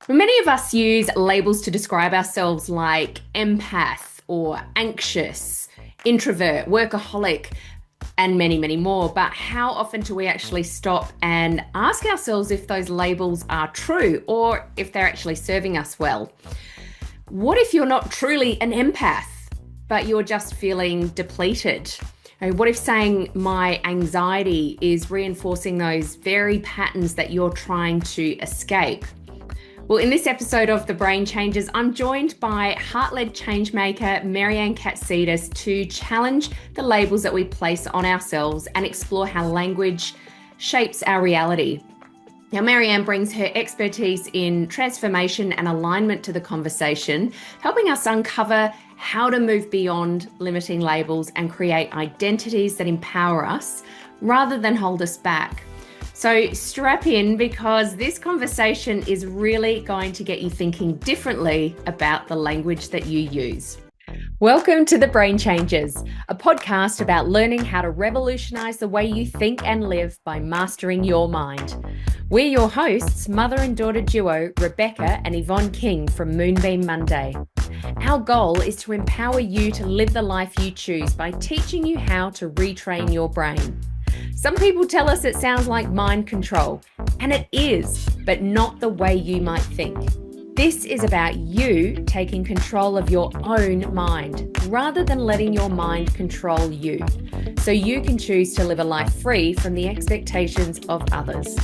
Many of us use labels to describe ourselves like empath or anxious, introvert, workaholic, and many, many more. But how often do we actually stop and ask ourselves if those labels are true or if they're actually serving us well? What if you're not truly an empath, but you're just feeling depleted? What if saying my anxiety is reinforcing those very patterns that you're trying to escape? Well, in this episode of The Brain Changes, I'm joined by heart-led changemaker Maryanne Katsidis to challenge the labels that we place on ourselves and explore how language shapes our reality. Now, Maryanne brings her expertise in transformation and alignment to the conversation, helping us uncover how to move beyond limiting labels and create identities that empower us rather than hold us back. So strap in, because this conversation is really going to get you thinking differently about the language that you use. Welcome to The Brain Changes, a podcast about learning how to revolutionize the way you think and live by mastering your mind. We're your hosts, mother and daughter duo Rebekah and Yvonne King from Moonbeam Monday. Our goal is to empower you to live the life you choose by teaching you how to retrain your brain. Some people tell us it sounds like mind control, and it is, but not the way you might think. This is about you taking control of your own mind, rather than letting your mind control you, so you can choose to live a life free from the expectations of others.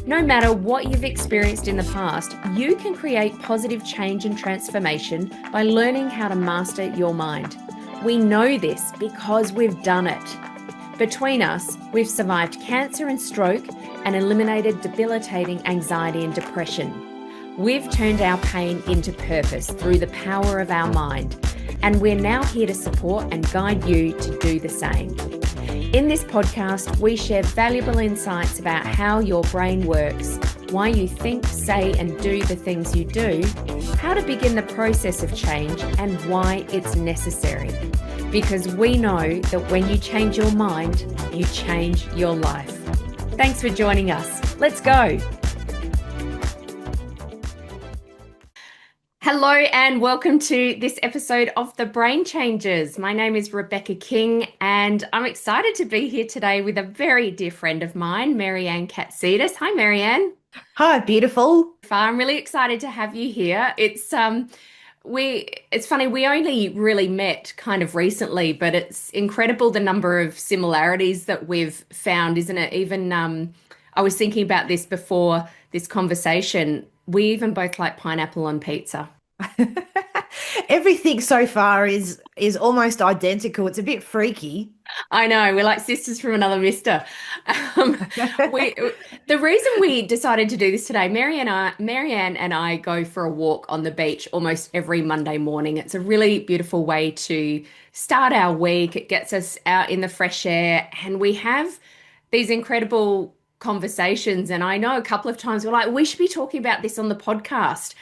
No matter what you've experienced in the past, you can create positive change and transformation by learning how to master your mind. We know this because we've done it. Between us, we've survived cancer and stroke and eliminated debilitating anxiety and depression. We've turned our pain into purpose through the power of our mind, and we're now here to support and guide you to do the same. In this podcast, we share valuable insights about how your brain works, why you think, say, and do the things you do, how to begin the process of change, and why it's necessary. Because we know that when you change your mind, you change your life. Thanks for joining us. Let's go. Hello and welcome to this episode of The Brain Changes. My name is Rebekah King, and I'm excited to be here today with a very dear friend of mine, Maryanne Katsidis. Hi, Maryanne. Hi, beautiful. I'm really excited to have you here. It's funny, we only really met kind of recently, but it's incredible the number of similarities that we've found, isn't it? Even I was thinking about this before this conversation. We even both like pineapple on pizza. Everything so far is almost identical. It's a bit freaky. I know, we're like sisters from another mister. Um, we, the reason we decided to do this today, Maryanne and I go for a walk on the beach almost every Monday morning. It's a really beautiful way to start our week. It gets us out in the fresh air, and we have these incredible conversations. And I know a couple of times we're like, we should be talking about this on the podcast.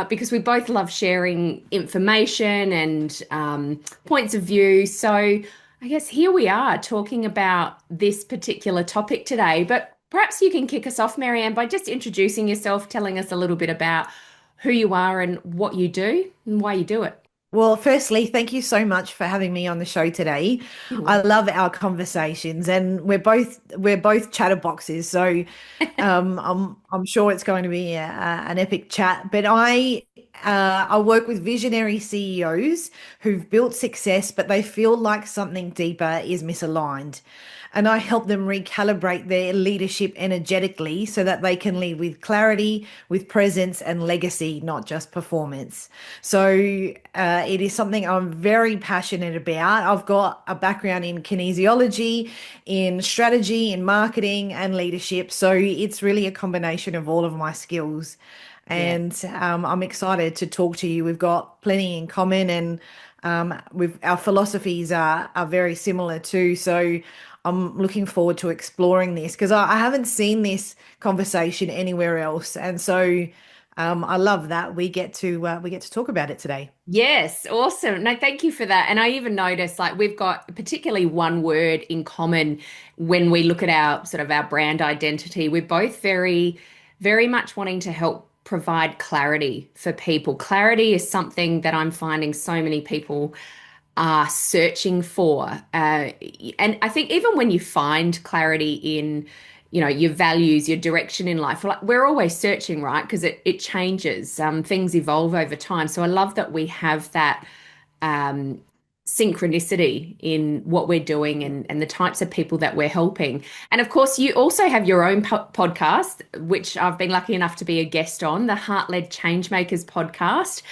Because we both love sharing information and points of view. So I guess here we are talking about this particular topic today. But perhaps you can kick us off, Maryanne, by just introducing yourself, telling us a little bit about who you are and what you do and why you do it. Well, firstly, thank you so much for having me on the show today. I love our conversations, and we're both chatterboxes, so I'm sure it's going to be an epic chat. But I work with visionary CEOs who've built success, but they feel like something deeper is misaligned. And I help them recalibrate their leadership energetically so that they can lead with clarity, with presence and legacy, not just performance. So it is something I'm very passionate about. I've got a background in kinesiology, in strategy, in marketing and leadership. So it's really a combination of all of my skills. And I'm excited to talk to you. We've got plenty in common, and our philosophies are very similar too. So I'm looking forward to exploring this because I haven't seen this conversation anywhere else, and so I love that we get to talk about it today. Yes, awesome. No, thank you for that. And I even noticed like we've got particularly one word in common when we look at our sort of our brand identity. We're both very, very much wanting to help provide clarity for people. Clarity is something that I'm finding so many people are searching for. And I think even when you find clarity in, your values, your direction in life, like we're always searching, right? Because it changes. Things evolve over time. So I love that we have that um, synchronicity in what we're doing and the types of people that we're helping. And of course, you also have your own podcast, which I've been lucky enough to be a guest on, the Heart-Led Changemakers podcast.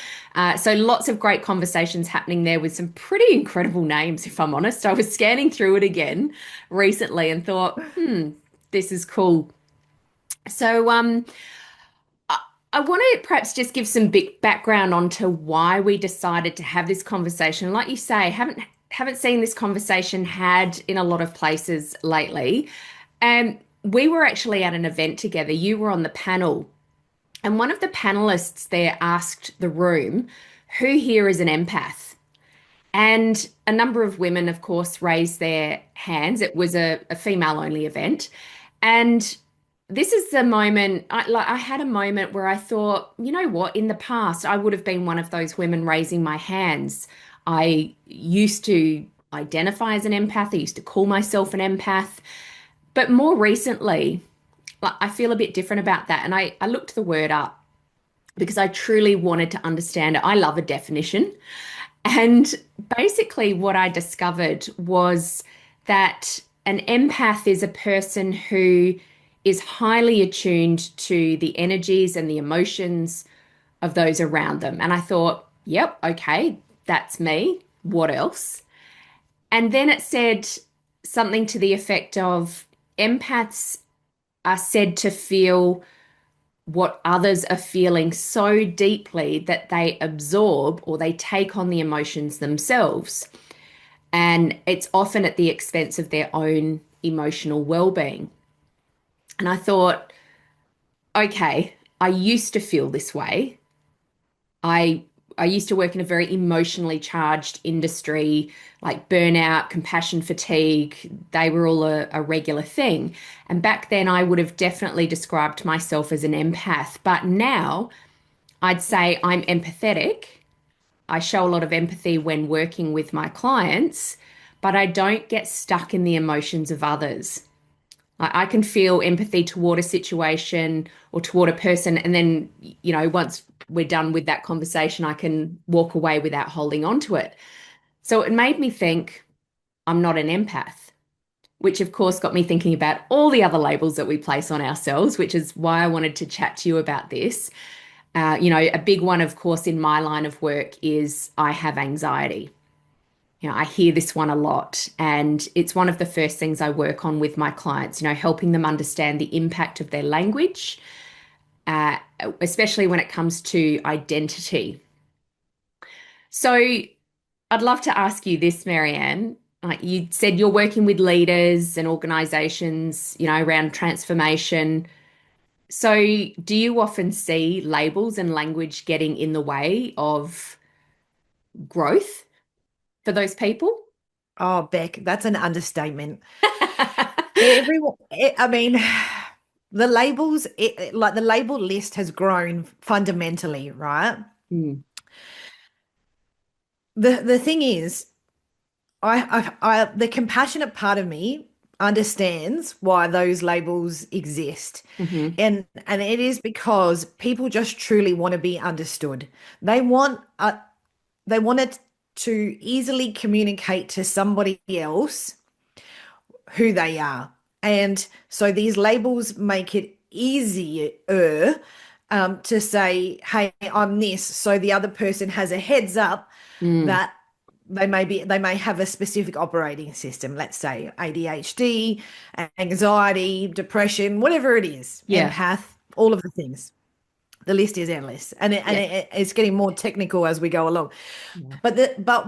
So lots of great conversations happening there with some pretty incredible names, if I'm honest. I was scanning through it again recently and thought, this is cool. So, I want to perhaps just give some big background onto why we decided to have this conversation. Like you say, haven't seen this conversation had in a lot of places lately. And we were actually at an event together. You were on the panel, and one of the panelists there asked the room, "Who here is an empath?" And a number of women, of course, raised their hands. It was a female-only event, and this is the moment I had a moment where I thought, you know what, in the past I would have been one of those women raising my hands. I used to identify as an empath. I used to call myself an empath. But more recently, like, I feel a bit different about that. And I looked the word up because I truly wanted to understand it. I love a definition. And basically, what I discovered was that an empath is a person who is highly attuned to the energies and the emotions of those around them. And I thought, yep, okay, that's me. What else? And then it said something to the effect of empaths are said to feel what others are feeling so deeply that they absorb or they take on the emotions themselves. And it's often at the expense of their own emotional well-being. And I thought, okay, I used to feel this way. I I used to work in a very emotionally charged industry, like burnout, compassion fatigue. They were all a regular thing. And back then, I would have definitely described myself as an empath. But now, I'd say I'm empathetic. I show a lot of empathy when working with my clients, but I don't get stuck in the emotions of others. I can feel empathy toward a situation or toward a person, and then, once we're done with that conversation, I can walk away without holding on to it. So it made me think I'm not an empath, which of course got me thinking about all the other labels that we place on ourselves, which is why I wanted to chat to you about this. A big one, of course, in my line of work is I have anxiety. I hear this one a lot, and it's one of the first things I work on with my clients, helping them understand the impact of their language, uh, especially when it comes to identity. So I'd love to ask you this, Maryanne. Like you said, you're working with leaders and organizations, around transformation. So do you often see labels and language getting in the way of growth for those people? Oh, Beck, that's an understatement. Everyone, I mean, the labels, like the label list has grown fundamentally, right? Mm, The thing is, the compassionate part of me understands why those labels exist. hmm And it is because people just truly want to be understood. They want they want it to easily communicate to somebody else who they are. And so these labels make it easier to say, hey, I'm this. So the other person has a heads up Mm, that they may have a specific operating system, let's say ADHD, anxiety, depression, whatever it is, yeah. empath, all of the things. The list is endless, and Yeah. it's getting more technical as we go along. Yeah. But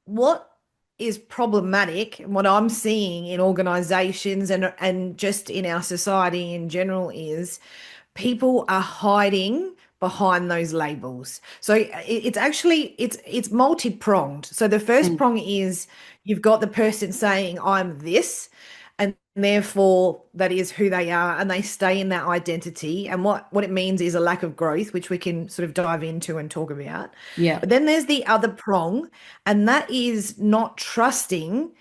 what is problematic, and what I'm seeing in organizations and just in our society in general is people are hiding behind those labels. So it's actually it's multi-pronged. So the first Mm, prong is you've got the person saying I'm this, and therefore that is who they are, and they stay in that identity. And what it means is a lack of growth, which we can sort of dive into and talk about. Yeah. But then there's the other prong, and that is not trusting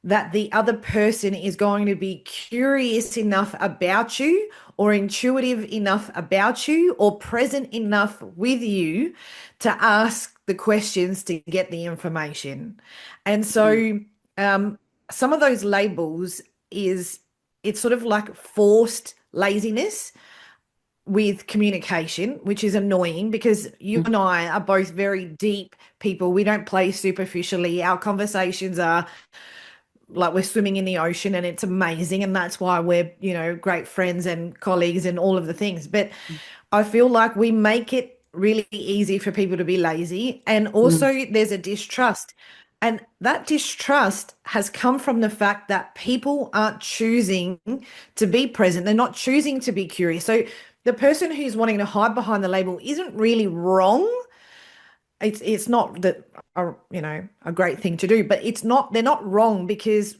that the other person is going to be curious enough about you, or intuitive enough about you, or present enough with you to ask the questions to get the information. And Mm. so some of those labels is, it's sort of like forced laziness with communication, which is annoying because you Mm. and I are both very deep people. We don't play superficially. Our conversations are like we're swimming in the ocean, and it's amazing. And that's why we're, great friends and colleagues and all of the things. But I feel like we make it really easy for people to be lazy. And Mm. also, there's a distrust. And that distrust has come from the fact that people aren't choosing to be present. They're not choosing to be curious. So the person who's wanting to hide behind the label isn't really wrong. It's not that a great thing to do, but they're not wrong, because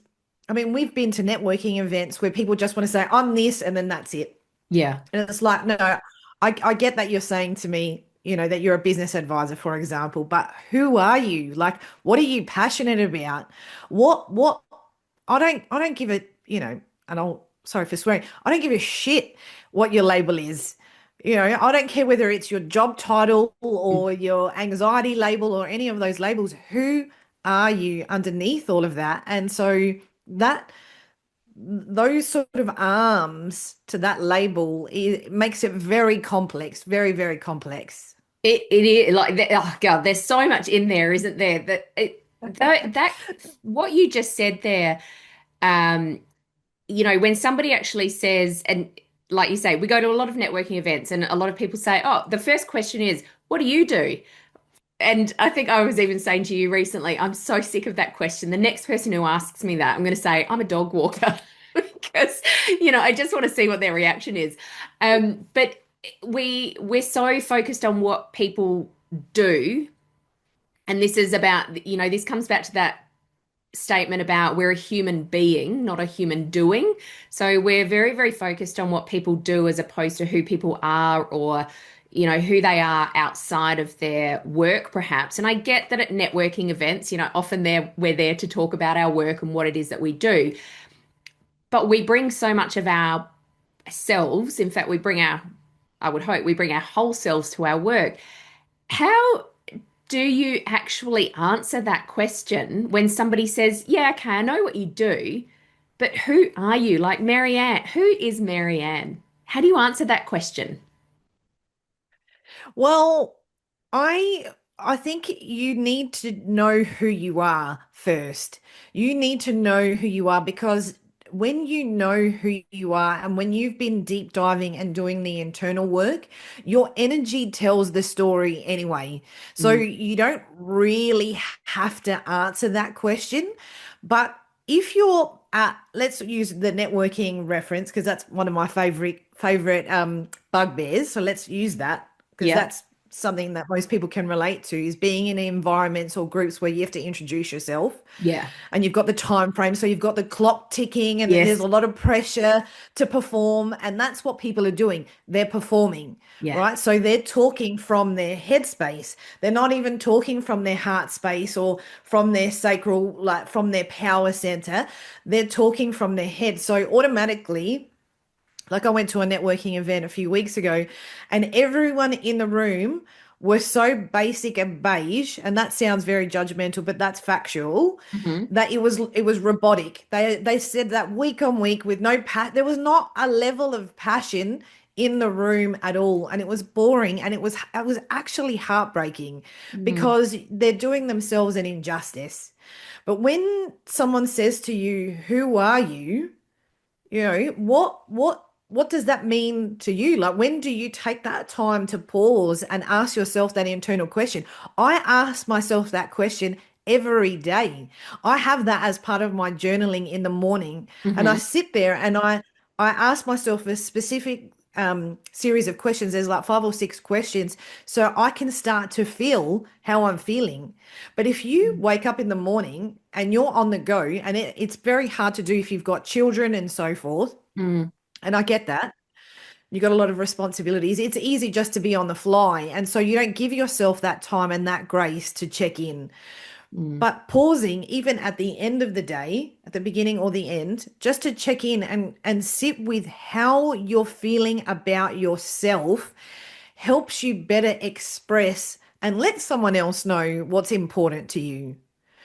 I mean, we've been to networking events where people just want to say I'm this, and then that's it. Yeah. And it's like, no, I get that you're saying to me, that you're a business advisor, for example, but who are you? Like, what are you passionate about? What I don't give it, and I'll sorry for swearing, I don't give a shit what your label is. I don't care whether it's your job title Mm. or your anxiety label or any of those labels. Who are you underneath all of that? And so that those sort of arms to that label, it makes it very complex, very, very complex. It is like oh God, there's so much in there, isn't there? That what you just said there, um, when somebody actually says, and like you say, we go to a lot of networking events, and a lot of people say, "Oh, the first question is, what do you do?" And I think I was even saying to you recently, I'm so sick of that question. The next person who asks me that, I'm going to say, I'm a dog walker because, I just want to see what their reaction is. But we're so focused on what people do. And this is about, this comes back to that statement about we're a human being, not a human doing. So we're very, very focused on what people do as opposed to who people are, or, who they are outside of their work, perhaps. And I get that at networking events, often we're there to talk about our work and what it is that we do. But we bring so much of ourselves. In fact, I would hope we bring our whole selves to our work. How do you actually answer that question when somebody says, yeah, okay, I know what you do, but who are you? Like Maryanne, who is Maryanne? How do you answer that question? Well, I think you need to know who you are first. You need to know who you are, because when you know who you are, and when you've been deep diving and doing the internal work, your energy tells the story anyway. So Mm. you don't really have to answer that question. But if you're at, let's use the networking reference, because that's one of my favorite bugbears. So let's use that, because Yeah, that's something that most people can relate to, is being in environments or groups where you have to introduce yourself, yeah, and you've got the time frame, so you've got the clock ticking, and there's yes, a lot of pressure to perform, and that's what people are doing. They're performing, yeah. right? So they're talking from their headspace. They're not even talking from their heart space or from their sacral, like from their power center. They're talking from their head. So automatically, like I went to a networking event a few weeks ago, and everyone in the room were so basic and beige, and that sounds very judgmental, but that's factual, Hmm. that it was robotic. They said that week on week with no there was not a level of passion in the room at all, and it was boring, and it was actually heartbreaking, Mm. because they're doing themselves an injustice. But when someone says to you, "Who are you?" what does that mean to you? Like, when do you take that time to pause and ask yourself that internal question? I ask myself that question every day. I have that as part of my journaling in the morning, and I Hmm. sit there and I ask myself a specific series of questions. There's like 5 or 6 questions. So I can start to feel how I'm feeling. But if you wake up in the morning and you're on the go, and it's very hard to do if you've got children and so forth, Mm, and I get that. You've got a lot of responsibilities. It's easy just to be on the fly. And so you don't give yourself that time and that grace to check in. mm, But pausing, even at the end of the day, at the beginning or the end, just to check in and sit with how you're feeling about yourself helps you better express and let someone else know what's important to you.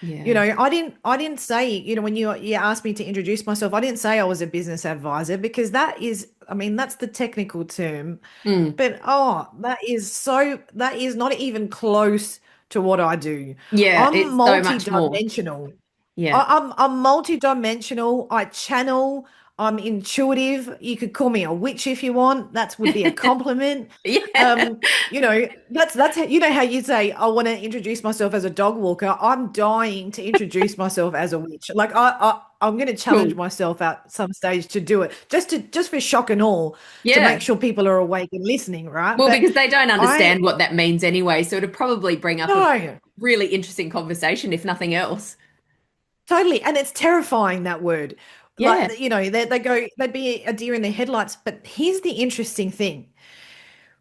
yeah. I didn't say, when you asked me to introduce myself, I didn't say I was a business advisor because that is, I mean, that's the technical term. Mm, But that is not even close to what I do. yeah, I'm it's so much more. multi-dimensional. Yeah. I'm multi-dimensional. I channel. I'm intuitive. You could call me a witch if you want. That would be a compliment. Yeah. That's how, how you say I want to introduce myself as a dog walker. I'm dying to introduce myself as a witch. Like I'm going to challenge Cool. myself at some stage to do it, just for shock and awe, to Yeah. make sure people are awake and listening, right? Well, But because they don't I understand what that means anyway. So it'd probably bring up a no. really interesting conversation, if nothing else. Totally. And it's terrifying, that word. Yeah. Like, they'd be a deer in the headlights. But here's the interesting thing.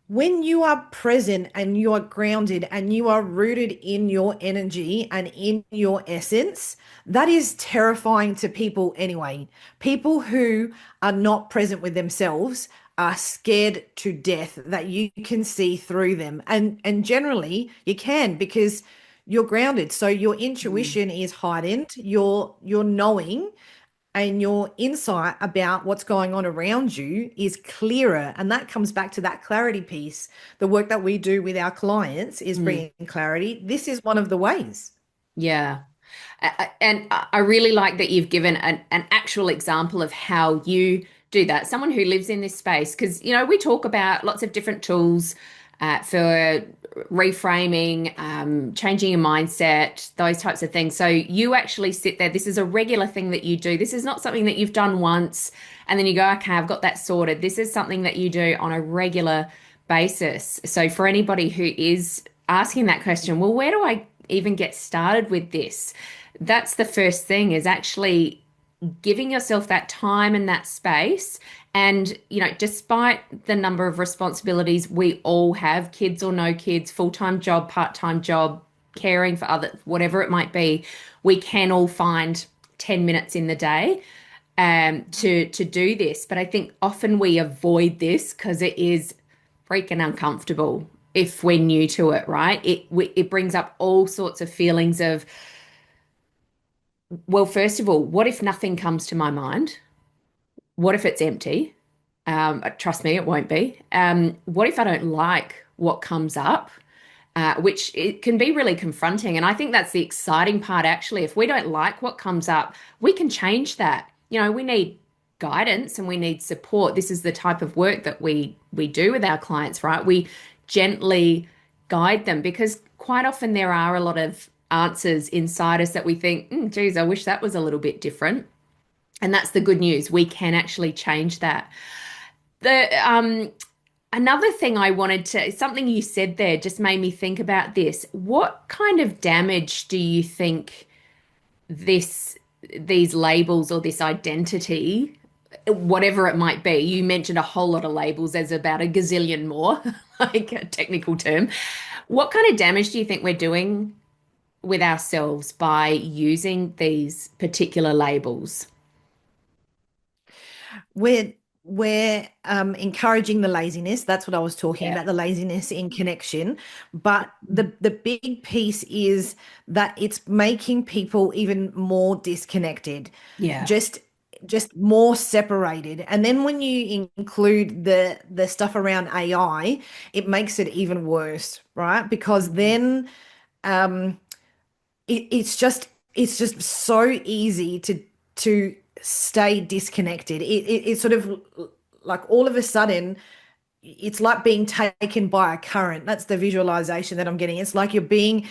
When you are present and you are grounded and you are rooted in your energy and in your essence, that is terrifying to people anyway. People who are not present with themselves are scared to death that you can see through them. And generally you can because you're grounded. So your Mm, intuition is heightened, your knowing and your insight about what's going on around you is clearer. And that comes back to that clarity piece. The work that we do with our clients is mm, bringing clarity. This is one of the ways. yeah. And I really like that you've given an actual example of how you do that. Someone who lives in this space, because, we talk about lots of different tools for reframing, changing your mindset, those types of things. So you actually sit there. This is a regular thing that you do. This is not something that you've done once and then you go, okay, I've got that sorted. This is something that you do on a regular basis. So for anybody who is asking that question, well, where do I even get started with this? That's the first thing, is actually giving yourself that time and that space. And, despite the number of responsibilities we all have, kids or no kids, full-time job, part-time job, caring for others, whatever it might be, we can all find 10 minutes in the day to do this. But I think often we avoid this because it is freaking uncomfortable if we're new to it, right? It brings up all sorts of feelings of, well, first of all, what if nothing comes to my mind? What if it's empty? Trust me, it won't be. What if I don't like what comes up? Which it can be really confronting. And I think that's the exciting part, actually. If we don't like what comes up, we can change that. We need guidance and we need support. This is the type of work that we do with our clients, right? We gently guide them because quite often there are a lot of answers inside us that we think, geez, I wish that was a little bit different. And that's the good news. We can actually change that. The Another thing I wanted to, something you said there just made me think about this. What kind of damage do you think these labels or this identity, whatever it might be, you mentioned a whole lot of labels, there's about a gazillion more, like a technical term. What kind of damage do you think we're doing with ourselves by using these particular labels? We're we're encouraging the laziness. That's what I was talking Yeah. about, the laziness in connection. But the big piece is that it's making people even more disconnected, Yeah. just just more separated. And then when you include the stuff around AI, it makes it even worse, right? Because then um it's just so easy to stay disconnected. It's sort of like all of a sudden it's like being taken by a current. That's the visualization that I'm getting. It's like you're being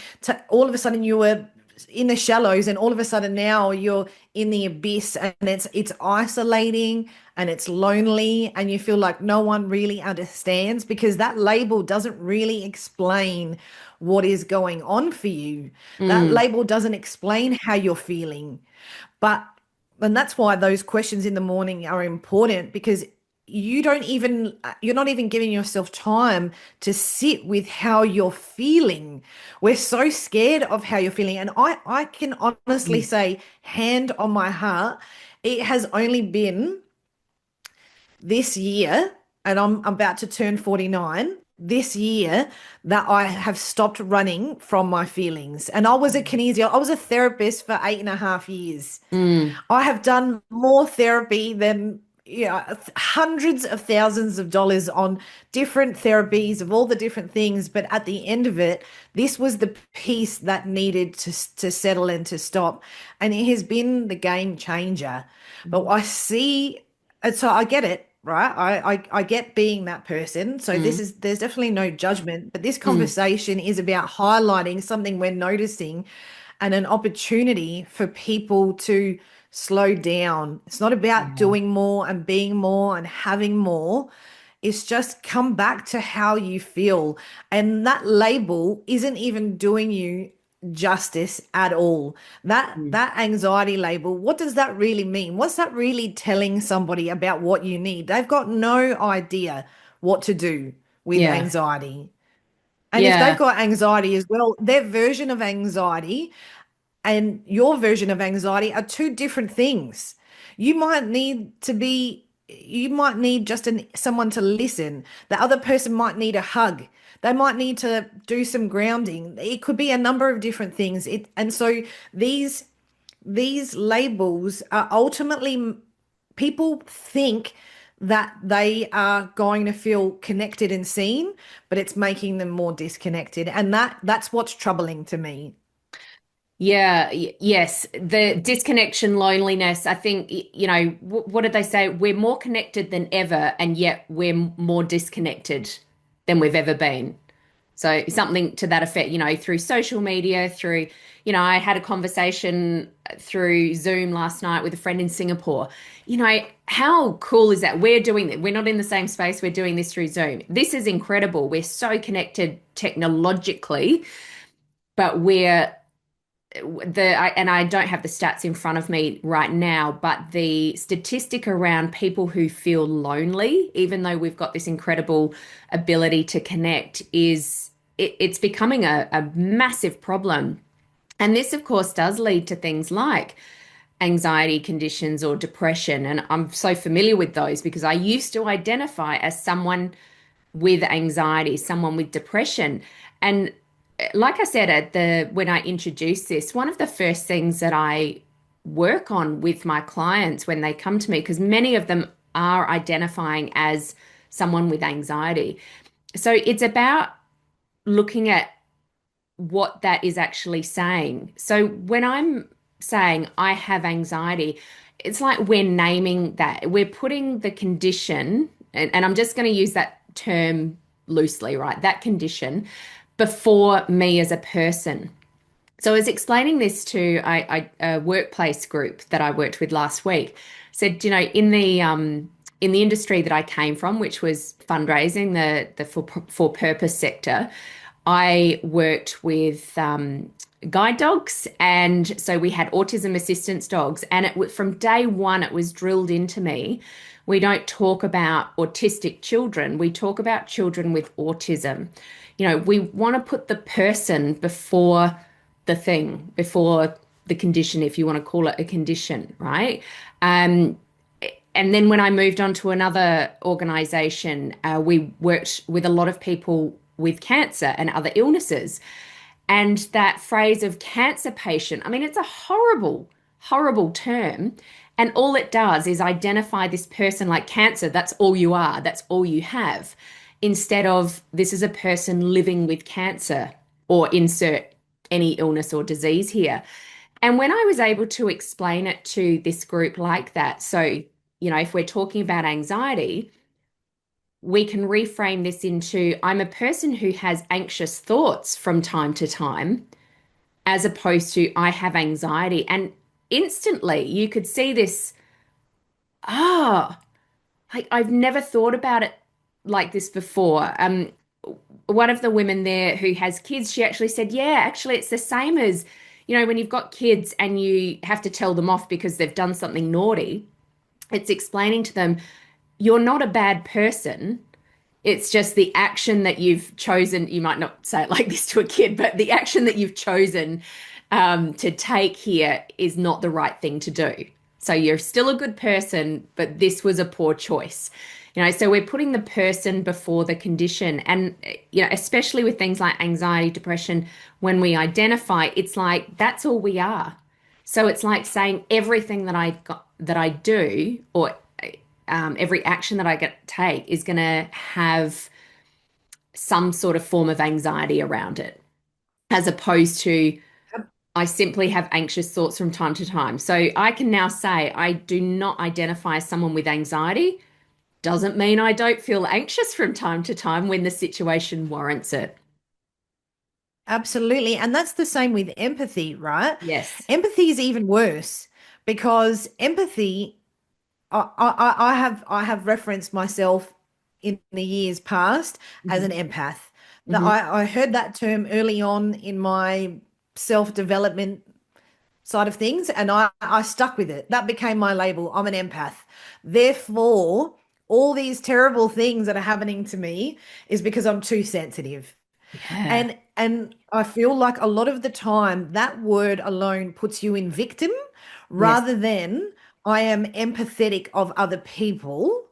all of a sudden you were in the shallows and all of a sudden now you're in the abyss, and it's isolating and it's lonely and you feel like no one really understands because that label doesn't really explain what is going on for you. That Mm, label doesn't explain how you're feeling. But, and that's why those questions in the morning are important because you're not even giving yourself time to sit with how you're feeling. We're so scared of how you're feeling. And I can honestly mm, say, hand on my heart, it has only been this year, and I'm about to turn 49 this year, that I have stopped running from my feelings. And I was a therapist for 8.5 years. mm, I have done more therapy than hundreds of thousands of dollars on different therapies of all the different things. But at the end of it, this was the piece that needed to settle and to stop. And it has been the game changer. But I see, and so I get it, right? I get being that person. So mm, there's definitely no judgment, but this mm. conversation is about highlighting something we're noticing and an opportunity for people to slow down. It's not about Yeah. doing more and being more and having more. It's just come back to how you feel. And that label isn't even doing you justice at all. Mm. That anxiety label, what does that really mean? What's that really telling somebody about what you need? They've got no idea what to do with Yeah. anxiety. And if they've Yeah. got anxiety as well, their version of anxiety and your version of anxiety are two different things. You might need just someone to listen. The other person might need a hug. They might need to do some grounding. It could be a number of different things. And so these these labels are ultimately, people think that they are going to feel connected and seen, but it's making them more disconnected. And that's what's troubling to me. Yeah, yes, the disconnection, loneliness. I think, what did they say? We're more connected than ever, and yet we're more disconnected than we've ever been. So something to that effect, through social media, through, I had a conversation through Zoom last night with a friend in Singapore. How cool is that? We're doing that. We're not in the same space. We're doing this through Zoom. This is incredible. We're so connected technologically, but and I don't have the stats in front of me right now, but the statistic around people who feel lonely, even though we've got this incredible ability to connect, it's becoming a massive problem. And this, of course, does lead to things like anxiety conditions or depression. And I'm so familiar with those because I used to identify as someone with anxiety, someone with depression. And like I said at the when I introduced this, one of the first things that I work on with my clients when they come to me, because many of them are identifying as someone with anxiety. So it's about looking at what that is actually saying. So when I'm saying I have anxiety, it's like we're naming that. We're putting the condition, and I'm just going to use that term loosely, right? That condition before me as a person. So I was explaining this to a workplace group that I worked with last week. Said, in the industry that I came from, which was fundraising, the for purpose sector, I worked with guide dogs, and so we had autism assistance dogs. And from day one, it was drilled into me. We don't talk about autistic children. We talk about children with autism. We want to put the person before the thing, before the condition, if you want to call it a condition, right? Um, and then when I moved on to another organization, we worked with a lot of people with cancer and other illnesses. And that phrase of cancer patient, I mean, it's a horrible, horrible term. And all it does is identify this person like cancer. That's all you are, that's all you have. Instead of this is a person living with cancer, or insert any illness or disease here. And when I was able to explain it to this group like that, so, if we're talking about anxiety, we can reframe this into I'm a person who has anxious thoughts from time to time, as opposed to I have anxiety. And instantly you could see this, ah. I've never thought about it like this before. One of the women there who has kids, she actually said, yeah, actually, it's the same as, when you've got kids and you have to tell them off because they've done something naughty, it's explaining to them, you're not a bad person. It's just the action that you've chosen. You might not say it like this to a kid, but the action that you've chosen to take here is not the right thing to do. So you're still a good person, but this was a poor choice. So we're putting the person before the condition. And, especially with things like anxiety, depression, when we identify, it's like that's all we are. So it's like saying everything that I do, or every action that I take is going to have some sort of form of anxiety around it, as opposed to I simply have anxious thoughts from time to time. So I can now say I do not identify as someone with anxiety. Doesn't mean I don't feel anxious from time to time when the situation warrants it. Absolutely. And that's the same with empathy, right? Yes. Empathy is even worse because empathy, I have referenced myself in the years past as an Hmm. empath. That Hmm. I heard that term early on in my self-development side of things, and I stuck with it. That became my label. I'm an empath. Therefore, all these terrible things that are happening to me is because I'm too sensitive. Yeah. And I feel like a lot of the time that word alone puts you in victim Yes. rather than I am empathetic of other people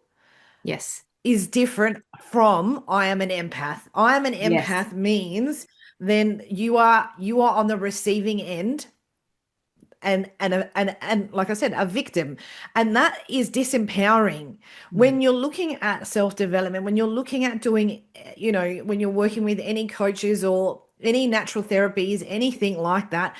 Yes. is different from I am an empath. I am an Yes. empath means then you are on the receiving end and like I said, a victim. And that is disempowering. Mm. When you're looking at self-development, when you're looking at doing, when you're working with any coaches or any natural therapies, anything like that,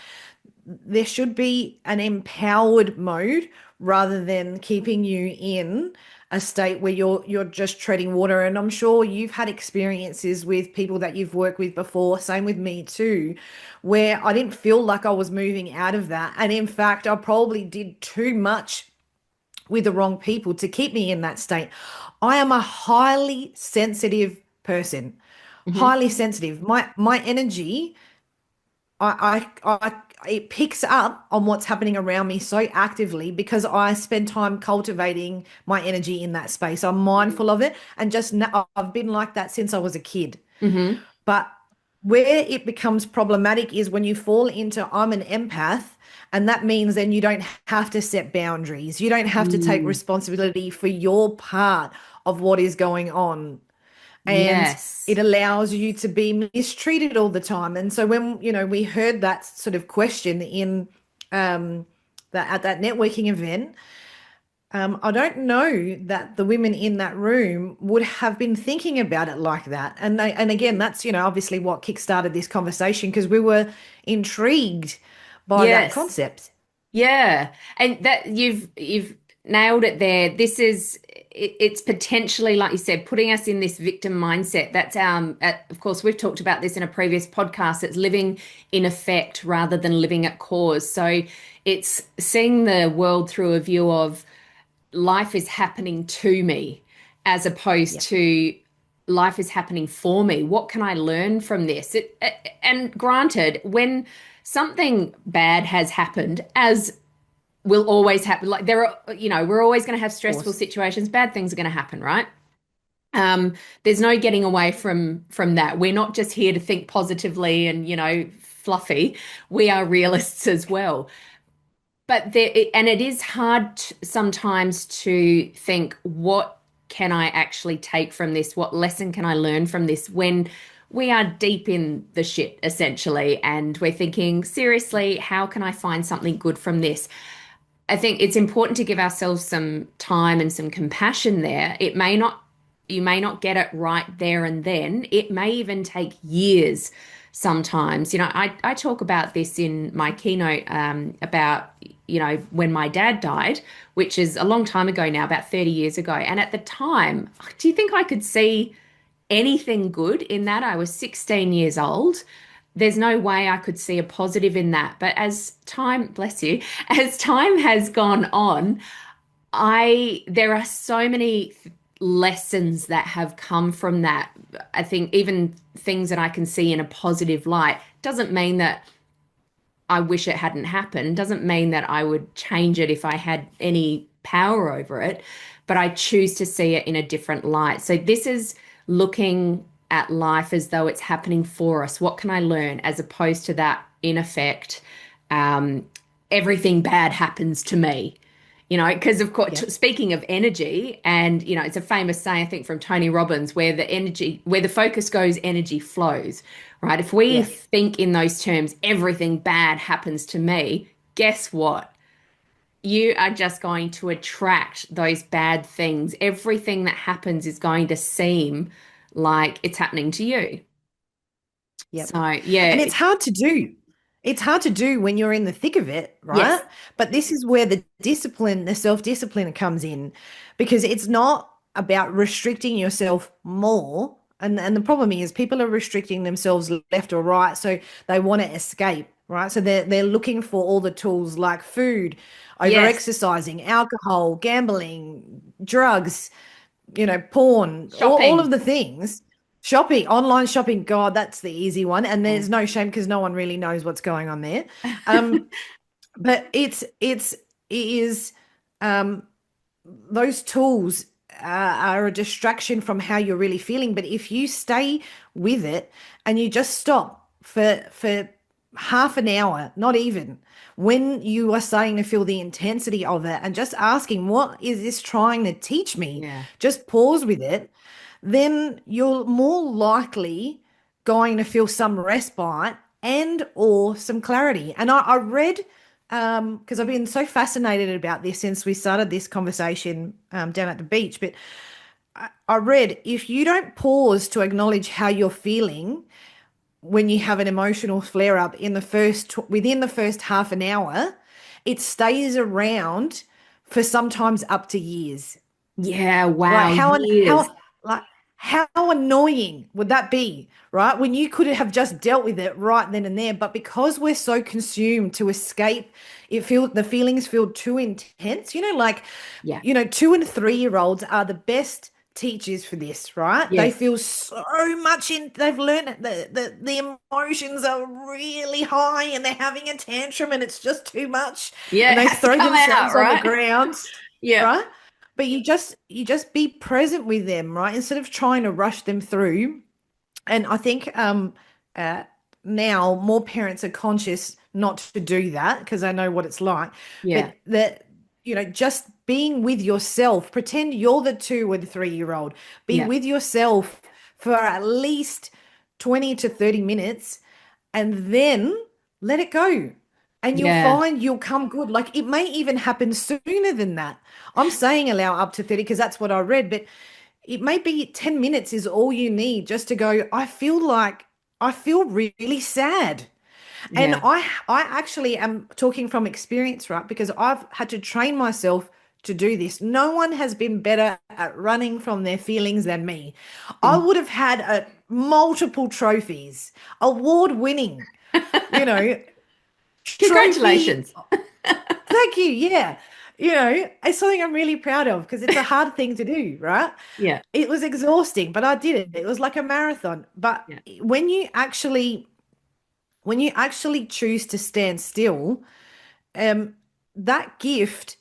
there should be an empowered mode rather than keeping you in a state where you're just treading water. And I'm sure you've had experiences with people that you've worked with before, same with me too, where I didn't feel like I was moving out of that. And in fact, I probably did too much with the wrong people to keep me in that state. I am a highly sensitive person. Hmm. Highly sensitive. My energy it picks up on what's happening around me so actively because I spend time cultivating my energy in that space. I'm mindful of it, and just now, I've been like that since I was a kid. Hmm. But where it becomes problematic is when you fall into I'm an empath, and that means then you don't have to set boundaries. You don't have to take Mm. responsibility for your part of what is going on, and it Yes. allows you to be mistreated all the time. And so when we heard that sort of question in that at that networking event, I don't know that the women in that room would have been thinking about it like that. And again, that's obviously what kickstarted this conversation because we were intrigued by that Yes. concept. Yeah. And that you've nailed it there. It's potentially, like you said, putting us in this victim mindset. That's of course, we've talked about this in a previous podcast. It's living in effect rather than living at cause. So it's seeing the world through a view of life is happening to me as opposed Yeah. to life is happening for me. What can I learn from this? And granted, when something bad has happened, as will always happen, like we're always going to have Of stressful course. situations, bad things are going to happen, right? There's no getting away from that. We're not just here to think positively and, fluffy. We are realists as well. But and it is hard sometimes to think, what can I actually take from this? What lesson can I learn from this when we are deep in the shit, essentially, and we're thinking, seriously, how can I find something good from this? I think it's important to give ourselves some time and some compassion there. You may not get it right there and then. It may even take years sometimes. I talk about this in my keynote about, when my dad died, which is a long time ago now, about 30 years ago. And at the time, do you think I could see anything good in that? I was 16 years old. There's no way I could see a positive in that. But as time, bless you, as time has gone on, There are so many lessons that have come from that. I think even things that I can see in a positive light doesn't mean that I wish it hadn't happened, doesn't mean that I would change it if I had any power over it, but I choose to see it in a different light. So this is looking at life as though it's happening for us. What can I learn? As opposed to that, in effect, um, everything bad happens to me. Because of course, Yep. speaking of energy, and it's a famous saying, I think, from Tony Robbins, where the focus goes, energy flows, right? If we Yeah. think in those terms, everything bad happens to me, guess what? You are just going to attract those bad things. Everything that happens is going to seem like it's happening to you. Yep. So, And yeah, it's hard to do. It's hard to do when you're in the thick of it, right? yes, But this is where the discipline, the self-discipline comes in, because it's not about restricting yourself more. And the problem is people are restricting themselves left or right. So they want to escape, right? So they're looking for all the tools like food, over yes, exercising, alcohol, gambling, drugs, porn, all of shopping. the things. Shopping, online shopping, God, that's the easy one. And Yeah. there's no shame because no one really knows what's going on there. Um, but it is um, those tools are a distraction from how you're really feeling. But if you stay with it and you just stop for half an hour, not even, when you are starting to feel the intensity of it and just asking, what is this trying to teach me? Yeah. Just pause with it, then you're more likely going to feel some respite and or some clarity. And I read because I've been so fascinated about this since we started this conversation down at the beach. But I read if you don't pause to acknowledge how you're feeling when you have an emotional flare up within the first half an hour, it stays around for sometimes up to years. Yeah, Like wow, how years. like how annoying would that be, right? When you could have just dealt with it right then and there, but because we're so consumed to escape, the feelings feel too intense. Like, Yeah. 2 and 3 year olds are the best teachers for this, right? They Yes. feel so much they've learned it. The emotions are really high and they're having a tantrum and it's just too much Yeah, and it they has to throw come out, themselves on the right? ground, Yeah. right? But you just be present with them, right? Instead of trying to rush them through. And I think uh now more parents are conscious not to do that because I know what it's like. Yeah. But that just being with yourself, pretend you're the 2 or 3 year old. Be Yeah. with yourself for at least 20 to 30 minutes and then let it go. And you'll Yeah. find you'll come good. Like it may even happen sooner than that. I'm saying allow up to 30 because that's what I read, but it may be 10 minutes is all you need just to go, I feel really sad. And Yeah. I actually am talking from experience, right? Because I've had to train myself to do this. No one has been better at running from their feelings than me. I would have had multiple trophies, award winning, you know, trophy. Congratulations. Thank you. Yeah. It's something I'm really proud of because it's a hard thing to do, right? Yeah. It was exhausting, but I did it. It was like a marathon. But Yeah. when you actually when you actually choose to stand still, um, that gift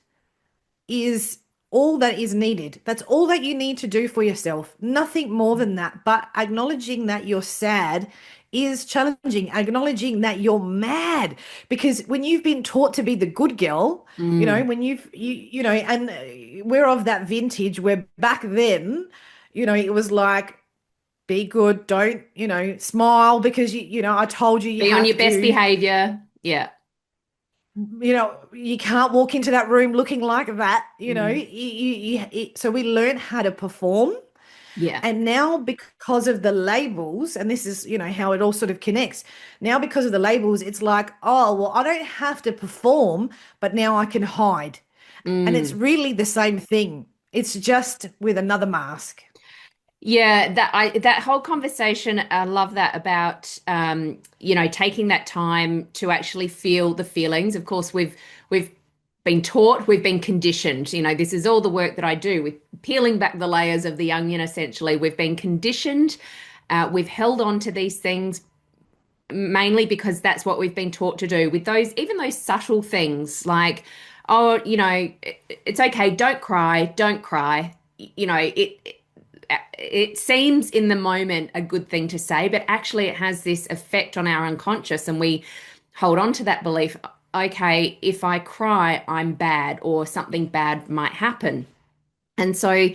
is all that is needed. That's all that you need to do for yourself. Nothing more than that. But acknowledging that you're sad is challenging. Acknowledging that you're mad because when you've been taught to be the good girl, Mm. when and we're of that vintage where back then, it was like be good, don't, smile because I told you you Be on your have best to. behavior. Yeah. You can't walk into that room looking like that, Mm. so we learn how to perform. Yeah. And now because of the labels, and this is, how it all sort of connects. Now because of the labels, it's like, oh, well, I don't have to perform, but now I can hide. And it's Mm. really the same thing. It's just with another mask. Yeah, that whole conversation, I love that about taking that time to actually feel the feelings. Of course, we've been taught, we've been conditioned. This is all the work that I do with peeling back the layers of the onion, essentially. We've been conditioned. We've held on to these things mainly because that's what we've been taught to do with those, even those subtle things like, oh, it's okay, don't cry, don't cry. It seems in the moment a good thing to say, but actually it has this effect on our unconscious, and we hold on to that belief, okay, if I cry, I'm bad or something bad might happen. And so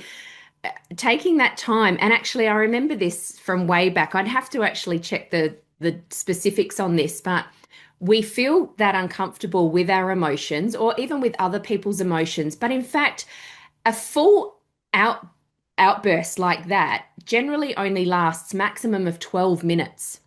taking that time, and actually I remember this from way back. I'd have to actually check the specifics on this, but we feel that uncomfortable with our emotions or even with other people's emotions. But in fact, a full outburst like that generally only lasts maximum of 12 minutes.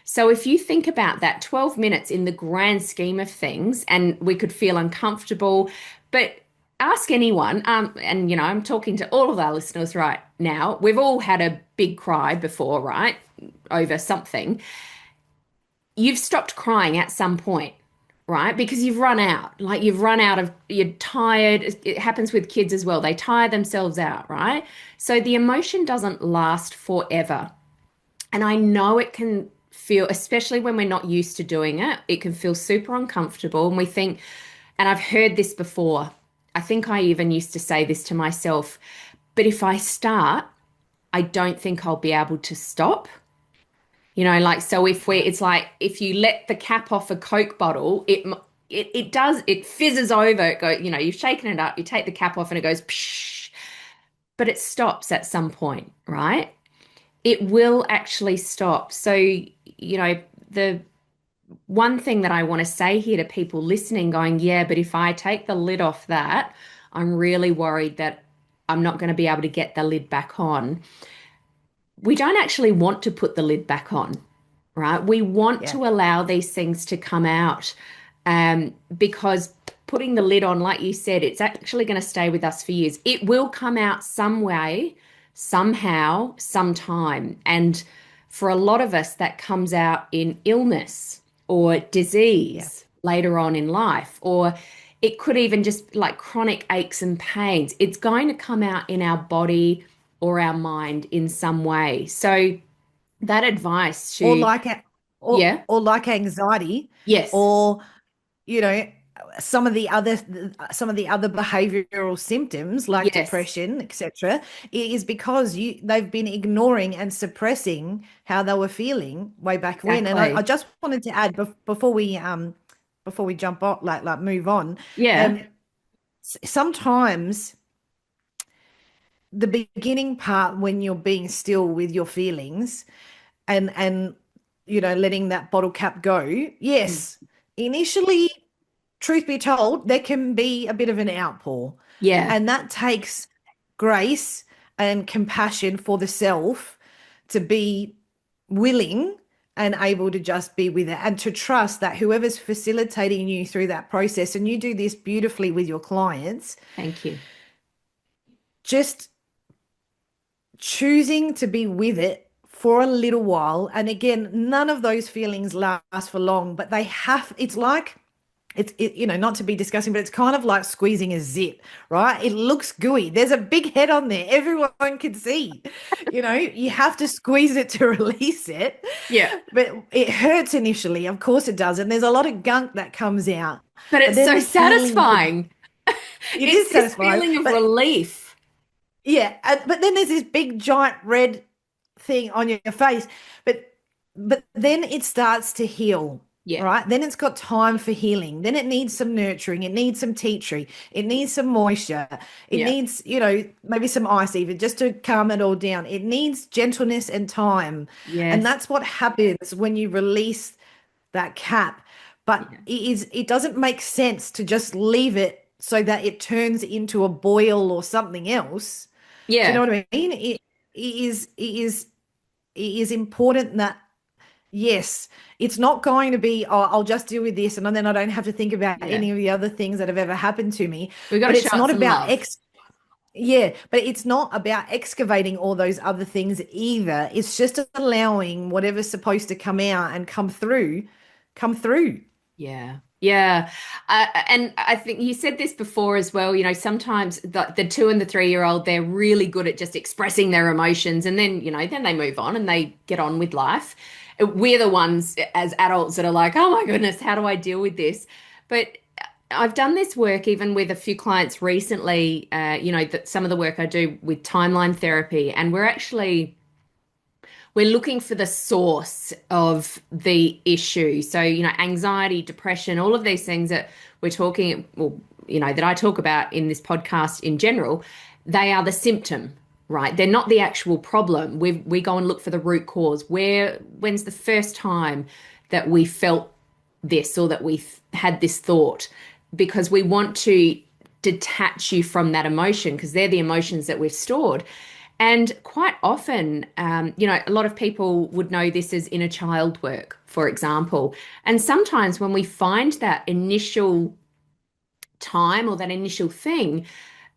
So if you think about that, 12 minutes in the grand scheme of things, and we could feel uncomfortable, but ask anyone, and I'm talking to all of our listeners right now. We've all had a big cry before, right? Over something. You've stopped crying at some point, right? Because you've run out. Like you're tired. It happens with kids as well. They tire themselves out, right? So the emotion doesn't last forever. And I know it can feel, especially when we're not used to doing it, it can feel super uncomfortable. And we think, and I've heard this before, I think I even used to say this to myself, but if I start, I don't think I'll be able to stop. Like, so it's like if you let the cap off a Coke bottle, it fizzes over. It go, you've shaken it up, you take the cap off and it goes, psh, but it stops at some point, right? It will actually stop. So, the one thing that I want to say here to people listening, going, yeah, but if I take the lid off that, I'm really worried that I'm not going to be able to get the lid back on. We don't actually want to put the lid back on, right? We want Yeah. to allow these things to come out, because putting the lid on, like you said, it's actually going to stay with us for years. It will come out some way, somehow, sometime. And for a lot of us, that comes out in illness or Yeah. disease later on in life, or it could even just like chronic aches and pains. It's going to come out in our body or our mind in some way. So that advice Or to, like yeah, or like anxiety, yes, or you know some of the other behavioral symptoms like yes, depression, etc., is because they've been ignoring and suppressing how they were feeling way back when. And I exactly. just wanted to add before we jump off, like move on, Yeah, um sometimes the beginning part, when you're being still with your feelings and letting that bottle cap go, mm, yes, initially, truth be told, there can be a bit of an outpour, yeah, and that takes grace and compassion for the self to be willing and able to just be with it, and to trust that whoever's facilitating you through that process, and you do this beautifully with your clients, thank you. just choosing to be with it for a little while. And again, none of those feelings last for long, but it's like, not to be disgusting, but it's kind of like squeezing a zit, right? It looks gooey. There's a big head on there. Everyone can see. You have to squeeze it to release it. Yeah. But it hurts initially. Of course it does. And there's a lot of gunk that comes out. But But it's then so the healing, satisfying. it It's is this satisfying. feeling of But relief. yeah, but then there's this big giant red thing on your face, but then it starts to heal, Yeah, right? Then it's got time for healing. Then it needs some nurturing, it needs some tea tree, it needs some moisture, it yeah, needs, maybe some ice even, just to calm it all down. It needs gentleness and time. And yes, that's what happens when you release that cap. But yeah, it doesn't make sense to just leave it so that it turns into a boil or something else. Do you know yeah, what I mean? It is important that, yes, it's not going to be, oh, I'll just deal with this and then I don't have to think about yeah. any of the other things that have ever happened to me. We've got But to it's show it not some about love. but it's not about excavating all those other things either. It's just allowing whatever's supposed to come out and come through. Yeah. Yeah. And I think you said this before as well. Sometimes the 2 and the 3-year-old, they're really good at just expressing their emotions. And then, then they move on and they get on with life. We're the ones as adults that are like, oh my goodness, how do I deal with this? But I've done this work even with a few clients recently, that some of the work I do with timeline therapy. And we're looking for the source of the issue. So, anxiety, depression, all of these things that we're talking, well, that I talk about in this podcast in general, they are the symptom, right? They're not the actual problem. We go and look for the root cause. When's the first time that we felt this or that we had this thought? Because we want to detach you from that emotion because they're the emotions that we've stored. And quite often, a lot of people would know this as inner child work, for example. And sometimes when we find that initial time or that initial thing,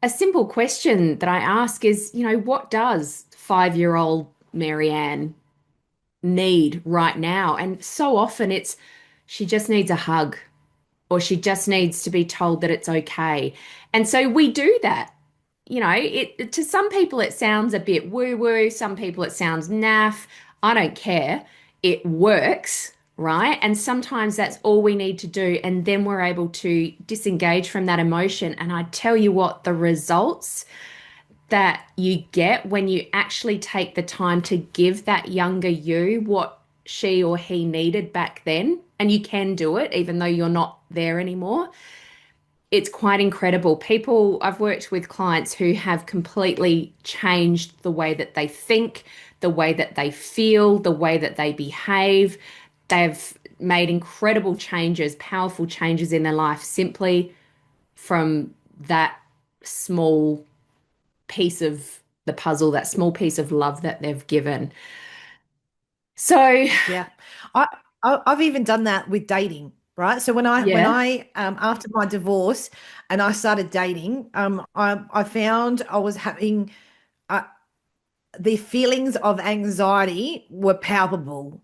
a simple question that I ask is, what does 5-year-old Maryanne need right now? And so often she just needs a hug or she just needs to be told that it's okay. And so we do that. It to some people it sounds a bit woo-woo, some people it sounds naff. I don't care. It works, right? And sometimes that's all we need to do, and then we're able to disengage from that emotion. And I tell you what, the results that you get when you actually take the time to give that younger you what she or he needed back then, and you can do it even though you're not there anymore, it's quite incredible. I've worked with clients who have completely changed the way that they think, the way that they feel, the way that they behave. They've made incredible changes, powerful changes in their life simply from that small piece of the puzzle, that small piece of love that they've given. So, Yeah. I, I've even done that with dating, right? So when yeah. I after my divorce and I started dating, I found I was having uh, the feelings of anxiety were palpable.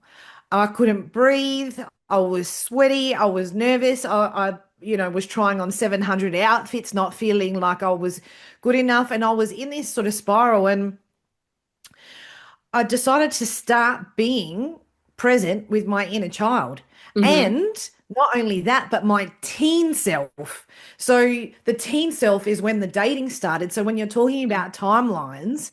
I couldn't breathe. I was sweaty. I was nervous. I was trying on 700 outfits, not feeling like I was good enough. And I was in this sort of spiral. And I decided to start being present with my inner child. Hmm. And not only that, but my teen self. So the teen self is when the dating started. So when you're talking about timelines,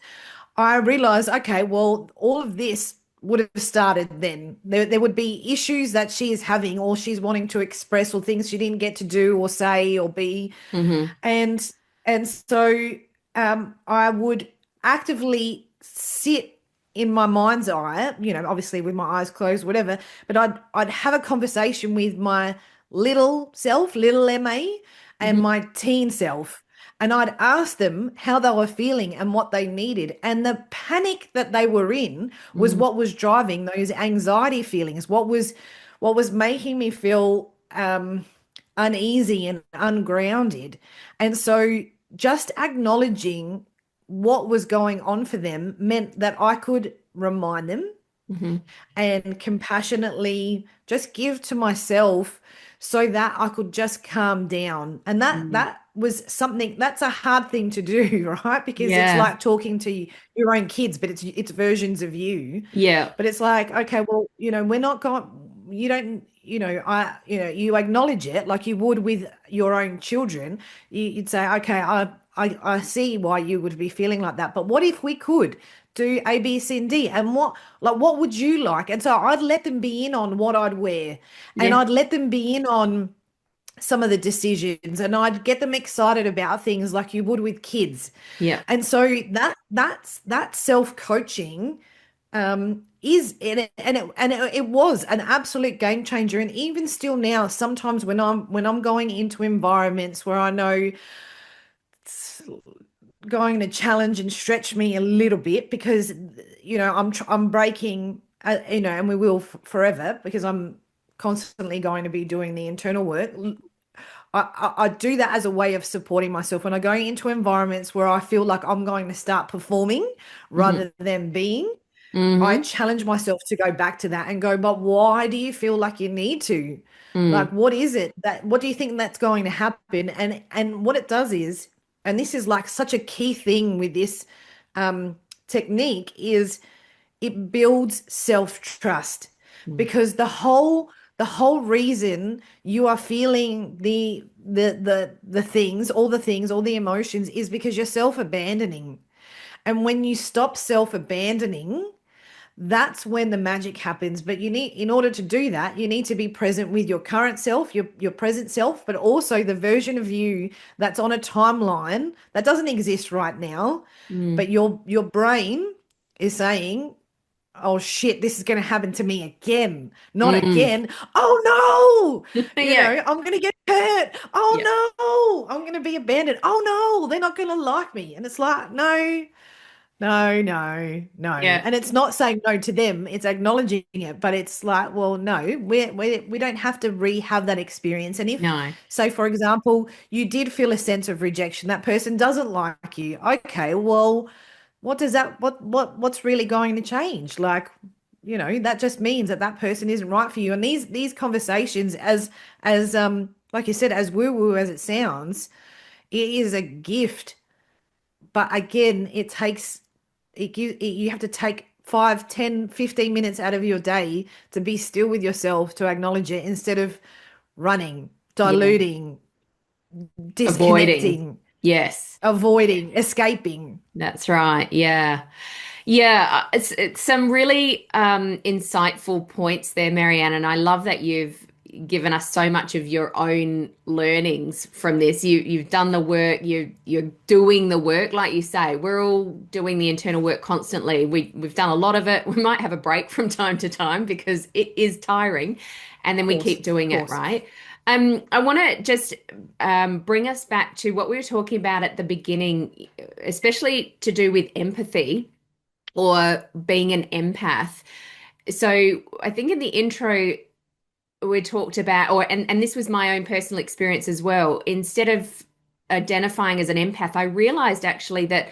I realized, okay, well, all of this would have started then. There would be issues that she is having or she's wanting to express or things she didn't get to do or say or be. Hmm. And and so I would actively sit in my mind's eye, obviously with my eyes closed, whatever, but I'd have a conversation with my little self, little MA, and Hmm. my teen self. And I'd ask them how they were feeling and what they needed. And the panic that they were in was Hmm. what was driving those anxiety feelings, what was making me feel uneasy and ungrounded. And so just acknowledging what was going on for them meant that I could remind them Hmm. and compassionately just give to myself so that I could just calm down. And Hmm. that was something that's a hard thing to do, right? Because it's Yeah. like talking to your own kids, but it's versions of you. Yeah. But it's like, okay, well, we're not going, you don't, you acknowledge it like you would with your own children. You'd say, okay, I see why you would be feeling like that. But what if we could do A, B, C, and D? And what would you like? And so I'd let them be in on what I'd wear, and Yeah. I'd let them be in on some of the decisions, and I'd get them excited about things like you would with kids. Yeah. And so that self-coaching is it was an absolute game changer. And even still now, sometimes when I'm going into environments where I know it's going to challenge and stretch me a little bit because I'm breaking, and we will forever because I'm constantly going to be doing the internal work. I do that as a way of supporting myself when I go into environments where I feel like I'm going to start performing Hmm. rather than being. I Mm-hmm. challenge myself to go back to that and go, but why do you feel like you need to? Like, Mm. what is it that, what do you think that's going to happen? And what it does is, and this is like such a key thing with this um, technique, is it builds self-trust Mm. because the whole reason you are feeling the things, all the emotions is because you're self-abandoning. And when you stop self-abandoning, that's when the magic happens. But you need, in order to do that, you need to be present with your current self, your present self, but also the version of you that's on a timeline that doesn't exist right now. But Mm. your brain is saying, oh shit, this is going to happen to me again. Not Mm. again. Oh no, Yeah. I'm going to get hurt. Yeah. Oh no, I'm going to be abandoned. Oh no, they're not going to like me. And it's like, no, no, no, no. Yeah. And it's not saying no to them, it's acknowledging it, but it's like, well, no, we don't have to re-have that experience. And if, No. say, for example, you did feel a sense of rejection, that person doesn't like you. Okay, well, what does that what's really going to change? Like, that just means that that person isn't right for you. And these conversations, as like you said, as woo-woo as it sounds, it is a gift. But again, you have to take 5, 10, 15 minutes out of your day to be still with yourself, to acknowledge it instead of running, Yeah. diluting, Avoiding. disconnecting, Yes. avoiding, escaping. That's right. Yeah. Yeah, it's some really insightful points there, Maryanne, and I love that you've given us so much of your own learnings from this. You've done the work, you're doing the work, like you say. We're all doing the internal work constantly. We've done a lot of it. We might have a break from time to time because it is tiring, and then Of we course, keep of doing it, course. right? I want to just bring us back to what we were talking about at the beginning, especially to do with empathy or being an empath. So I think in the intro we talked about, and this was my own personal experience as well. Instead of identifying as an empath, I realized actually that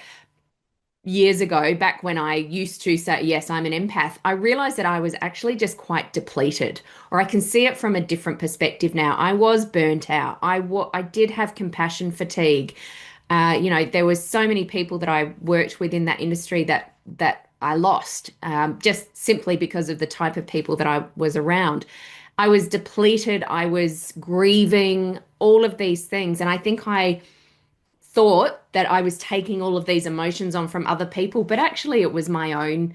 years ago, back when I used to say, yes, I'm an empath, I realized that I was actually just quite depleted, or I can see it from a different perspective now. I was burnt out. I did have compassion fatigue. There was so many people that I worked with in that industry that I lost just simply because of the type of people that I was around. I was depleted. I was grieving, all of these things, and I think I thought that I was taking all of these emotions on from other people, but actually it was my own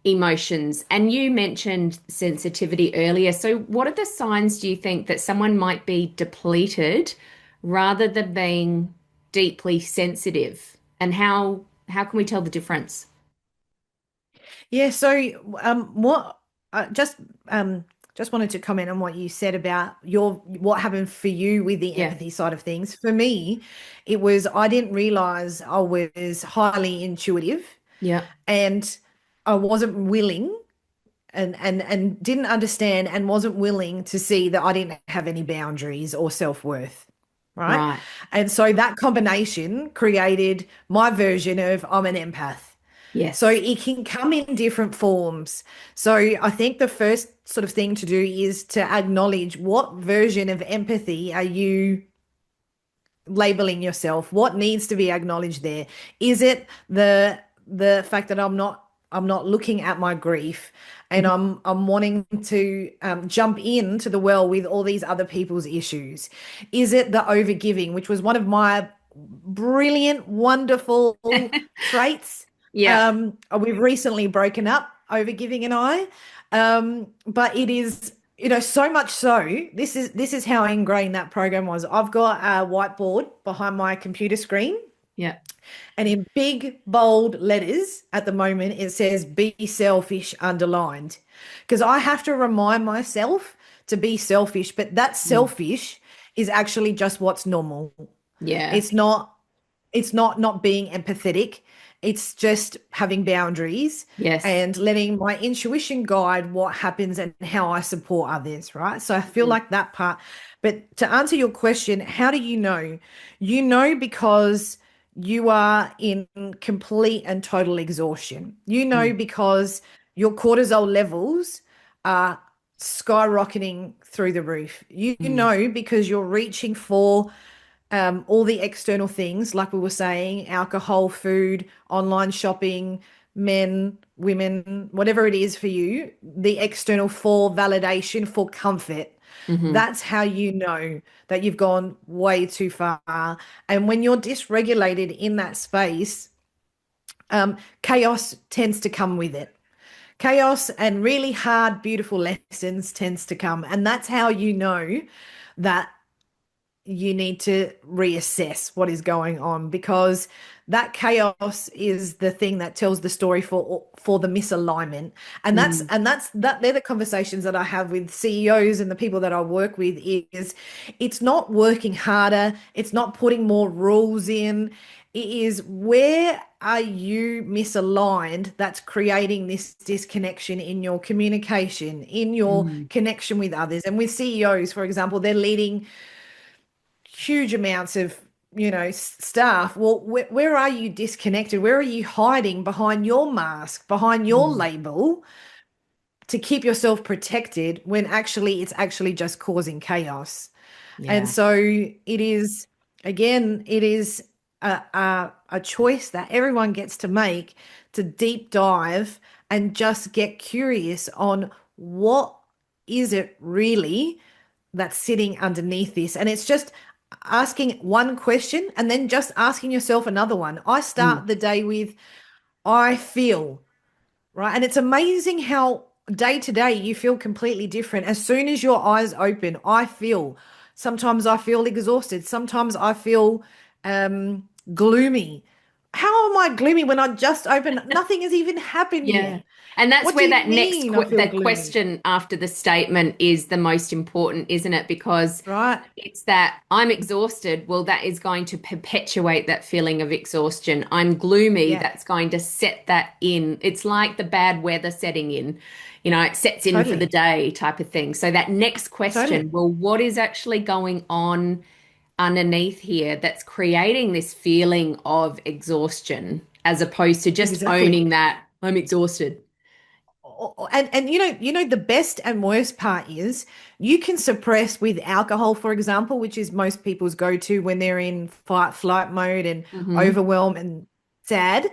emotions. And you mentioned sensitivity earlier. So, what are the signs do you think that someone might be depleted rather than being deeply sensitive? And how can we tell the difference? Yeah, so what just just wanted to comment on what you said about what happened for you with the Yeah. empathy side of things. For me, it was I didn't realize I was highly intuitive Yeah. and I wasn't willing and didn't understand and wasn't willing to see that I didn't have any boundaries or self-worth. Right. Right. And so that combination created my version of I'm an empath. So Yes. it can come in different forms. So I think the first sort of thing to do is to acknowledge what version of empathy are you labeling yourself? What needs to be acknowledged there? Is it the fact that I'm not looking at my grief and Mhm. I'm wanting to jump into the well with all these other people's issues? Is it the overgiving, which was one of my brilliant, wonderful traits? Yeah. We've recently broken up, overgiving and I, but it is, so much so. This is how ingrained that program was. I've got a whiteboard behind my computer screen, Yeah. and in big bold letters at the moment it says "Be selfish" underlined, because I have to remind myself to be selfish. But that Mm. selfish is actually just what's normal. Yeah. It's not being empathetic. It's just having boundaries Yes. and letting my intuition guide what happens and how I support others, right? So I feel Mm. like that part. But to answer your question, how do you know? You know because you are in complete and total exhaustion. You know Mm. because your cortisol levels are skyrocketing through the roof. You Mm. know, because you're reaching for all the external things, like we were saying, alcohol, food, online shopping, men, women, whatever it is for you, the external for validation, for comfort. Hmm. That's how you know that you've gone way too far. And when you're dysregulated in that space, chaos tends to come with it. Chaos and really hard, beautiful lessons tends to come. And that's how you know that you need to reassess what is going on, because that chaos is the thing that tells the story for the misalignment. And Mm. that they're the conversations that I have with CEOs and the people that I work with. Is it's not working harder, it's not putting more rules in. It is, where are you misaligned that's creating this disconnection in your communication, in your Mm. connection with others. And with CEOs, for example, they're leading huge amounts of, staff. Well, where are you disconnected? Where are you hiding behind your mask, behind your Mm. label, to keep yourself protected, when actually it's actually just causing chaos? And Yeah. so it is, again, it is a choice that everyone gets to make, to deep dive and just get curious on what is it really that's sitting underneath this. And it's just asking one question and then just asking yourself another one. I Mm. start the day with, I feel, right? And it's amazing how day to day you feel completely different. As soon as your eyes open, I feel. Sometimes I feel exhausted. Sometimes I feel gloomy. How am I gloomy when I just opened? Nothing has even happened Yeah. yet. And that's What do where you that mean I feel that gloomy? question after the statement is the most important, isn't it? Because Right? it's that I'm exhausted. Well, that is going to perpetuate that feeling of exhaustion. I'm gloomy. Yeah, That's going to set that in. It's like the bad weather setting in, it sets in for the totally. day type of thing. So that next Totally. question, well, what is actually going on underneath here that's creating this feeling of exhaustion, as opposed to just Exactly. owning that I'm exhausted? And the best and worst part is, you can suppress with alcohol, for example, which is most people's go-to when they're in fight flight mode and Hmm. overwhelmed and sad.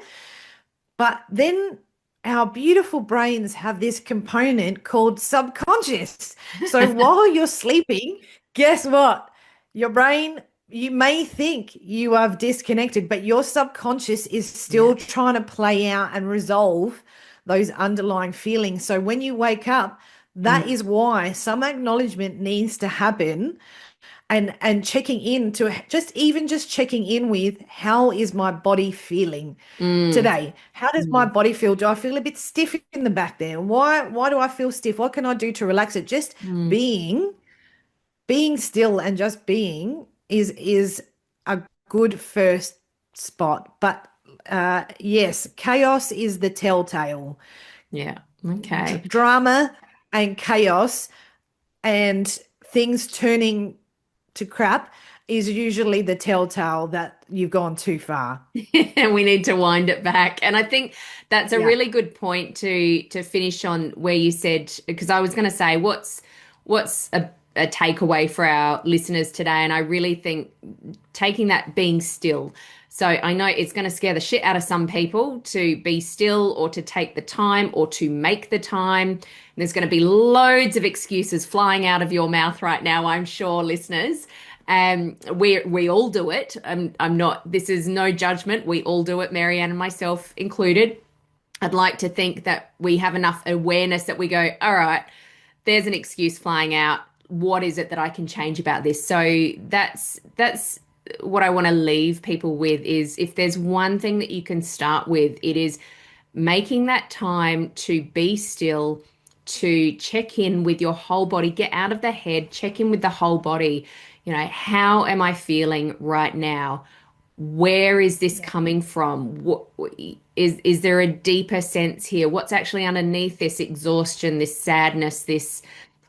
But then our beautiful brains have this component called subconscious. So while you're sleeping, guess what? Your brain, you may think you have disconnected, but your subconscious is Yeah. still trying to play out and resolve those underlying feelings. So when you wake up, that Mm. is why some acknowledgement needs to happen, and checking in to just checking in with, how is my body feeling Mm. today? How does my Mm. body feel? Do I feel a bit stiff in the back there? Why do I feel stiff? What can I do to relax it? Just Mm. being being still and just being is a good first spot. But yes, chaos is the telltale. Yeah. Okay. Drama and chaos and things turning to crap is usually the telltale that you've gone too far. And we need to wind it back. And I think that's a Yeah. really good point to finish on, where you said, because I was going to say, what's a takeaway for our listeners today? And I really think taking that being still. So I know it's going to scare the shit out of some people to be still, or to take the time, or to make the time. And there's going to be loads of excuses flying out of your mouth right now, I'm sure, listeners. We all do it. I'm not. This is no judgment. We all do it, Maryanne and myself included. I'd like to think that we have enough awareness that we go, all right, there's an excuse flying out. What is it that I can change about this? So that's what I want to leave people with, is if there's one thing that you can start with, it is making that time to be still, to check in with your whole body, get out of the head, check in with the whole body. How am I feeling right now? Where is this Yeah. coming from? What is there a deeper sense here? What's actually underneath this exhaustion, this sadness, this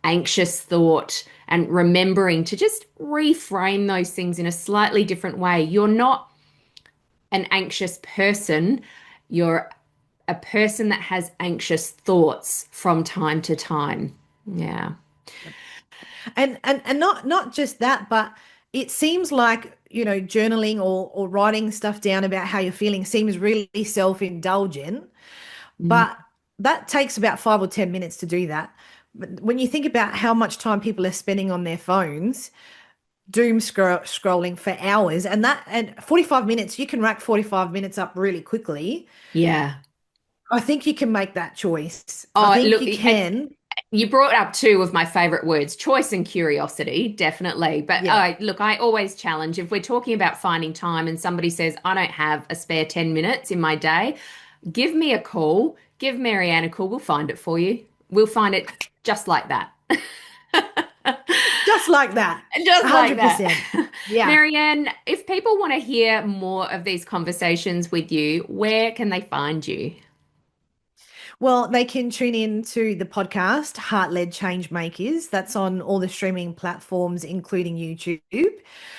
anxious thought? And remembering to just reframe those things in a slightly different way. You're not an anxious person. You're a person that has anxious thoughts from time to time. Yeah. And not just that, but it seems like, journaling or writing stuff down about how you're feeling seems really self-indulgent, Mm. but that takes about 5 or 10 minutes to do that. But when you think about how much time people are spending on their phones, scrolling for hours, and 45 minutes, you can rack 45 minutes up really quickly. Yeah. I think you can make that choice. I Oh, think look, you can. you brought up two of my favorite words, choice and curiosity, definitely. But Yeah. look, I always challenge if we're talking about finding time and somebody says, I don't have a spare 10 minutes in my day, give me a call, give Maryanne a call, we'll find it for you. We'll find it just like that. Just like that. Just like that. 100%. Yeah. Maryanne, if people want to hear more of these conversations with you, where can they find you? Well, they can tune in to the podcast, Heart-Led Changemakers. That's on all the streaming platforms, including YouTube.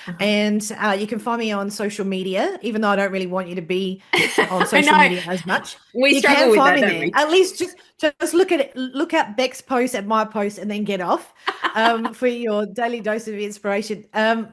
Uh-huh. And you can find me on social media, even though I don't really want you to be on I social know media as much. we You struggle can with find that, me don't there. we? At least just look at it, look at Beck's post and my post, and then get off for your daily dose of inspiration.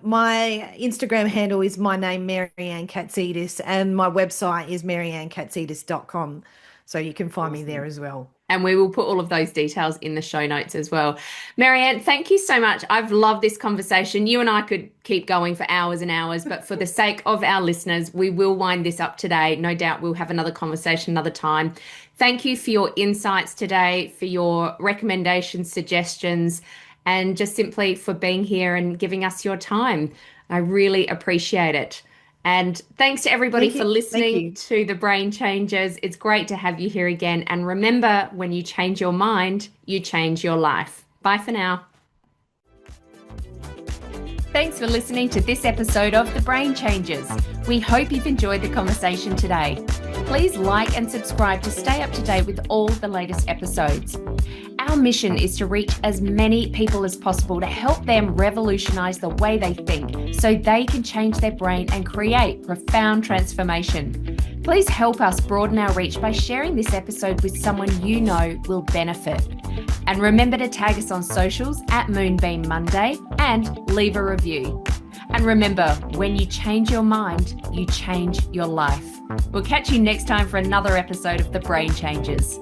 My Instagram handle is my name, Maryanne Katsidis, and my website is maryannekatsidis.com. So you can find me there Awesome. as well. And we will put all of those details in the show notes as well. Maryanne, thank you so much. I've loved this conversation. You and I could keep going for hours and hours, but for the sake of our listeners, we will wind this up today. No doubt we'll have another conversation another time. Thank you for your insights today, for your recommendations, suggestions, and just simply for being here and giving us your time. I really appreciate it. And thanks to everybody Thank for you. Thank listening you. to The Brain Changers. It's great to have you here again. And remember, when you change your mind, you change your life. Bye for now. Thanks for listening to this episode of The Brain Changers. We hope you've enjoyed the conversation today. Please like and subscribe to stay up to date with all the latest episodes. Our mission is to reach as many people as possible to help them revolutionize the way they think so they can change their brain and create profound transformation. Please help us broaden our reach by sharing this episode with someone you know will benefit. And remember to tag us on socials at Moonbeam Monday and leave a review. And remember, when you change your mind, you change your life. We'll catch you next time for another episode of The Brain Changers.